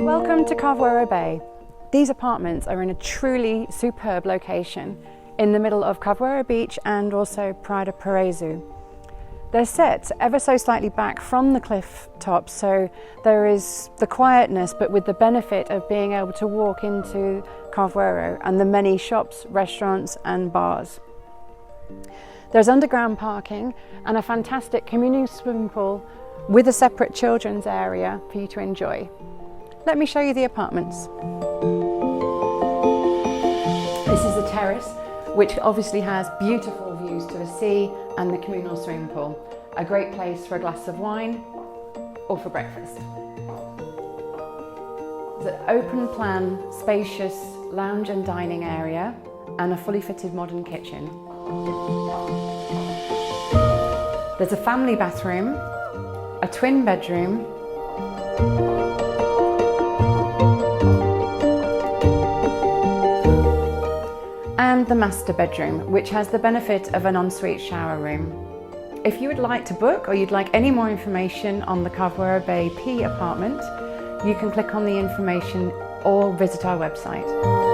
Welcome to Carvoeiro Bay. These apartments are in a truly superb location in the middle of Carvoeiro Beach and also Praia Paraiso. They're set ever so slightly back from the cliff top, so there is the quietness but with the benefit of being able to walk into Carvoeiro and the many shops, restaurants and bars. There's underground parking and a fantastic communal swimming pool with a separate children's area for you to enjoy. Let me show you the apartments. This is the terrace, which obviously has beautiful views to the sea and the communal swimming pool. A great place for a glass of wine or for breakfast. There's an open plan, spacious lounge and dining area and a fully fitted modern kitchen. There's a family bathroom, a twin bedroom, and the master bedroom, which has the benefit of an ensuite shower room. If you would like to book or you'd like any more information on the Carvoeiro Bay P apartment, you can click on the information or visit our website.